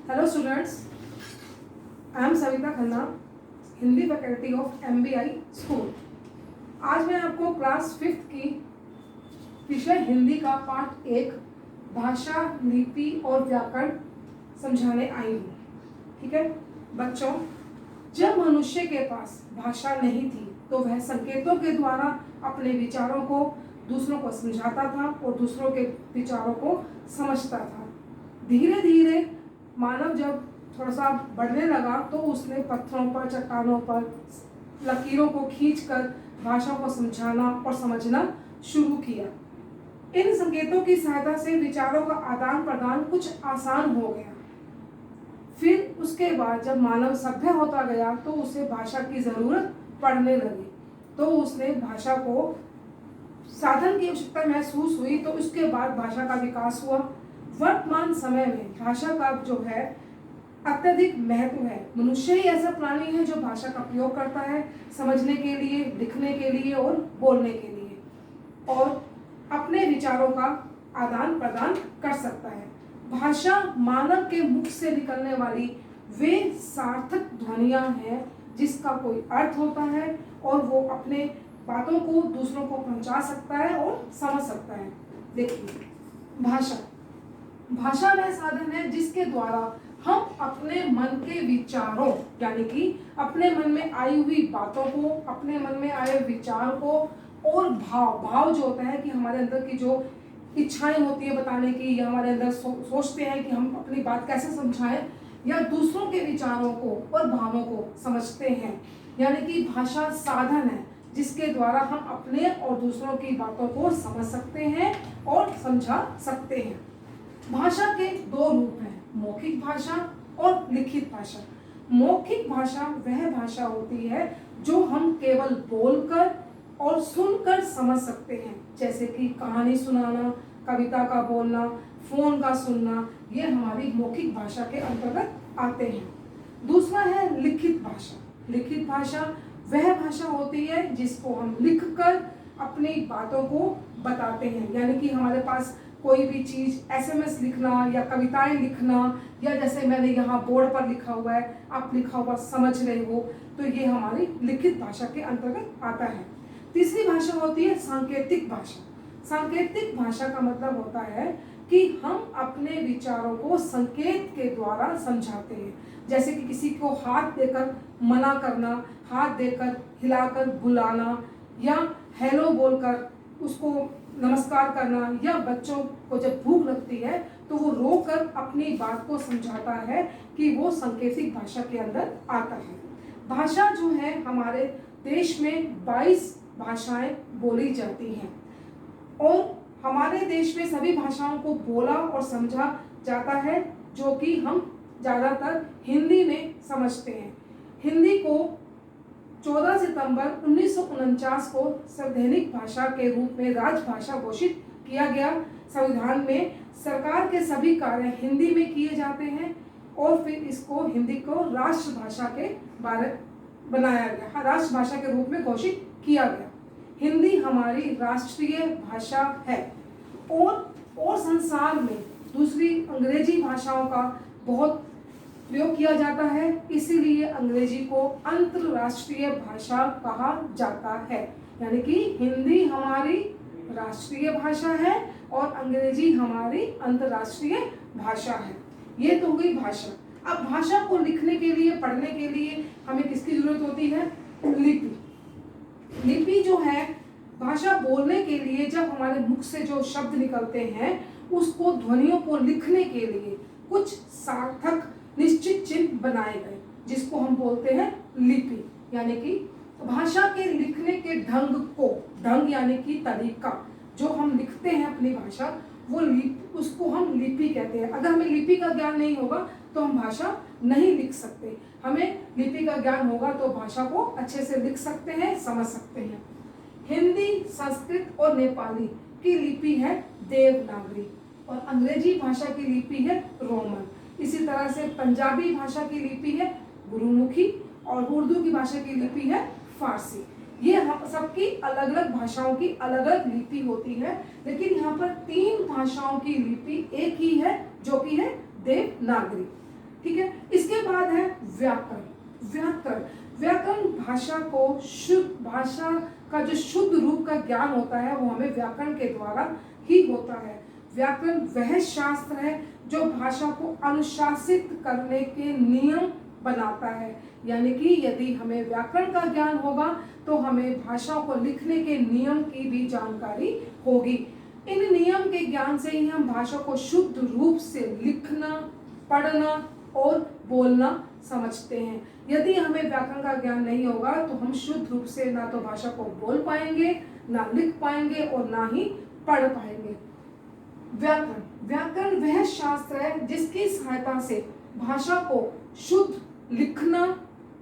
Hello students, I am Savita Khanna, Hindi faculty of MBI school. आज मैं आपको क्लास 5th की विषय हिंदी का पाठ 1 भाषा, लिपि और व्याकरण समझाने आई हूँ। ठीक है बच्चों, जब मनुष्य के पास भाषा नहीं थी तो वह संकेतों के द्वारा अपने विचारों को दूसरों को समझाता था और दूसरों के विचारों को समझता था। धीरे धीरे मानव जब थोड़ा सा बढ़ने लगा तो उसने पत्थरों पर, चट्टानों पर लकीरों को खींचकर भाषा को समझाना और समझना शुरू किया। इन संकेतों की सहायता से विचारों का आदान प्रदान कुछ आसान हो गया। फिर उसके बाद जब मानव सभ्य होता गया तो उसे भाषा की जरूरत पड़ने लगी, तो उसने भाषा को साधन की आवश्यकता महसूस हुई, तो उसके बाद भाषा का विकास हुआ। वर्तमान समय में भाषा का जो है अत्यधिक महत्व है। मनुष्य ही ऐसा प्राणी है जो भाषा का प्रयोग करता है समझने के लिए, लिखने के लिए और बोलने के लिए, और अपने विचारों का आदान प्रदान कर सकता है। भाषा मानव के मुख से निकलने वाली वे सार्थक ध्वनियां हैं जिसका कोई अर्थ होता है और वो अपने बातों को दूसरों को पहुंचा सकता है और समझ सकता है। देखिए, भाषा वह साधन है जिसके द्वारा हम अपने मन के विचारों, यानी कि अपने मन में आई हुई बातों को, अपने मन में आए विचार को और भाव जो होता है कि हमारे अंदर की जो इच्छाएं होती है बताने की, या हमारे अंदर सोचते हैं कि हम अपनी बात कैसे समझाएं, या दूसरों के विचारों को और भावों को समझते हैं। यानी कि भाषा साधन है जिसके द्वारा हम अपने और दूसरों की बातों को समझ सकते हैं और समझा सकते हैं। भाषा के 2 रूप हैं, मौखिक भाषा और लिखित भाषा। मौखिक भाषा वह भाषा होती है जो हम केवल बोलकर और सुनकर समझ सकते हैं, जैसे कि कहानी सुनाना, कविता का बोलना, फोन का सुनना, ये हमारी मौखिक भाषा के अंतर्गत आते हैं। दूसरा है लिखित भाषा। लिखित भाषा वह भाषा होती है जिसको हम लिखकर अपनी बातों को बताते हैं। यानी कि हमारे पास कोई भी चीज SMS लिखना या कविताएं लिखना, या जैसे मैंने यहाँ बोर्ड पर लिखा हुआ है, आप लिखा हुआ समझ रहे हो, तो ये हमारी लिखित भाषा के अंतर्गत आता है। तीसरी भाषा होती है सांकेतिक भाषा। सांकेतिक भाषा का मतलब होता है कि हम अपने विचारों को संकेत के द्वारा समझाते हैं। जैसे कि किसी को हाथ देकर मना करना, हाथ देकर हिलाकर बुलाना, या हेलो बोलकर उसको नमस्कार करना, या बच्चों को जब भूख लगती है तो वो रोकर अपनी बात को समझाता है कि वो सांकेतिक भाषा के अंदर आता है। भाषा जो है, हमारे देश में 22 भाषाएं बोली जाती हैं और हमारे देश में सभी भाषाओं को बोला और समझा जाता है, जो कि हम ज़्यादातर हिंदी में समझते हैं। हिंदी को 14 सितंबर 1949 को संवैधानिक भाषा के रूप में राजभाषा घोषित किया गया। संविधान में सरकार के सभी कार्य हिंदी में किए जाते हैं और फिर इसको हिंदी को राष्ट्रभाषा के बारे बनाया गया, राष्ट्रभाषा के रूप में घोषित किया गया। हिंदी हमारी राष्ट्रीय भाषा है और संसार में दूसरी अंग्रेजी भाषाओं का बहुत प्रयोग किया जाता है, इसीलिए अंग्रेजी को अंतरराष्ट्रीय भाषा कहा जाता है। यानी कि हिंदी हमारी राष्ट्रीय भाषा है और अंग्रेजी हमारी अंतरराष्ट्रीय भाषा है। ये तो हुई भाषा। अब भाषा को लिखने के लिए, पढ़ने के लिए हमें किसकी जरूरत होती है? लिपि। लिपि जो है, भाषा बोलने के लिए जब हमारे मुख से जो शब्द निकलते हैं उसको, ध्वनियों को लिखने के लिए कुछ सार्थक निश्चित चिन्ह बनाए गए, जिसको हम बोलते हैं लिपि। यानी कि भाषा के लिखने के ढंग को, ढंग यानी कि तरीका, जो हम लिखते हैं अपनी भाषा, वो उसको हम लिपि कहते हैं। अगर हमें लिपि का ज्ञान नहीं होगा तो हम भाषा नहीं लिख सकते। हमें लिपि का ज्ञान होगा तो भाषा को अच्छे से लिख सकते हैं, समझ सकते हैं। हिंदी, संस्कृत और नेपाली की लिपि है देवनागरी और अंग्रेजी भाषा की लिपि है रोमन। इसी तरह से पंजाबी भाषा की लिपि है गुरुमुखी और उर्दू की भाषा की लिपि है फारसी। ये सबकी अलग अलग भाषाओं की अलग अलग लिपि होती है, लेकिन यहाँ पर 3 भाषाओं की लिपि एक ही है, जो कि है देवनागरी। ठीक है। इसके बाद है व्याकरण। व्याकरण व्याकरण भाषा को शुद्ध, भाषा का जो शुद्ध रूप का ज्ञान होता है वो हमें व्याकरण के द्वारा ही होता है। व्याकरण वह शास्त्र है जो भाषा को अनुशासित करने के नियम बनाता है। यानी कि यदि हमें व्याकरण का ज्ञान होगा तो हमें भाषा को लिखने के नियम की भी जानकारी होगी। इन नियम के ज्ञान से ही हम भाषा को शुद्ध रूप से लिखना, पढ़ना और बोलना समझते हैं। यदि हमें व्याकरण का ज्ञान नहीं होगा तो हम शुद्ध रूप से ना तो भाषा को बोल पाएंगे, ना लिख पाएंगे और ना ही पढ़ पाएंगे। व्याकरण व्याकरण वह शास्त्र है जिसकी सहायता से भाषा को शुद्ध लिखना,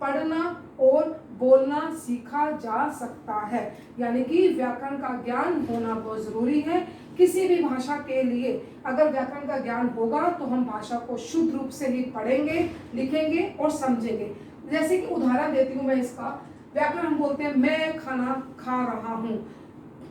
पढ़ना और बोलना सीखा जा सकता है। यानी कि व्याकरण का ज्ञान होना बहुत जरूरी है। किसी भी भाषा के लिए अगर व्याकरण का ज्ञान होगा तो हम भाषा को शुद्ध रूप से ही पढ़ेंगे, लिखेंगे और समझेंगे। जैसे कि उदाहरण देती हूँ मैं इसका। व्याकरण हम बोलते हैं मैं खाना खा रहा हूँ,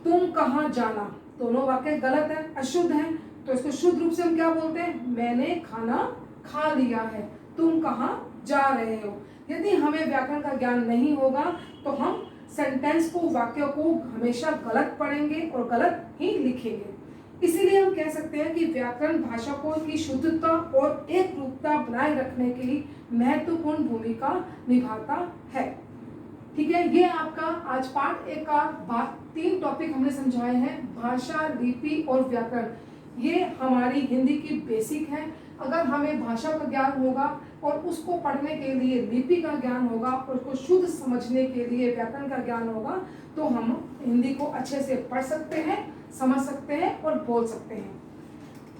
तुम कहाँ जाना, दोनों वाक्य गलत है, अशुद्ध है। तो इसको शुद्ध रूप से हम क्या बोलते हैं, मैंने खाना खा लिया है, तुम कहाँ जा रहे हो। यदि हमें व्याकरण का ज्ञान नहीं होगा तो हम सेंटेंस को, वाक्य को हमेशा गलत पढ़ेंगे और गलत ही लिखेंगे। इसीलिए हम कह सकते हैं कि व्याकरण भाषा को की शुद्धता और एक रूपता बनाए रखने के लिए महत्वपूर्ण भूमिका निभाता है। ठीक है, ये आपका आज पार्ट 1 का 3 टॉपिक हमने समझाए हैं, भाषा, लिपि और व्याकरण। ये हमारी हिंदी की बेसिक है। अगर हमें भाषा का ज्ञान होगा और उसको पढ़ने के लिए लिपि का ज्ञान होगा और उसको शुद्ध समझने के लिए व्याकरण का ज्ञान होगा तो हम हिंदी को अच्छे से पढ़ सकते हैं, समझ सकते हैं और बोल सकते हैं।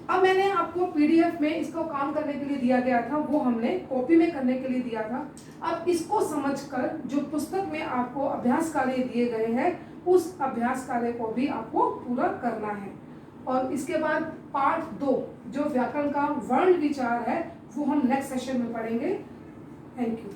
अब मैंने आपको पीडीएफ में इसको काम करने के लिए दिया गया था, वो हमने कॉपी में करने के लिए दिया था। अब इसको समझकर जो पुस्तक में आपको अभ्यास कार्य दिए गए हैं उस अभ्यास कार्य को भी आपको पूरा करना है। और इसके बाद पार्ट 2 जो व्याकरण का वर्ण विचार है वो हम नेक्स्ट सेशन में पढ़ेंगे। Thank you.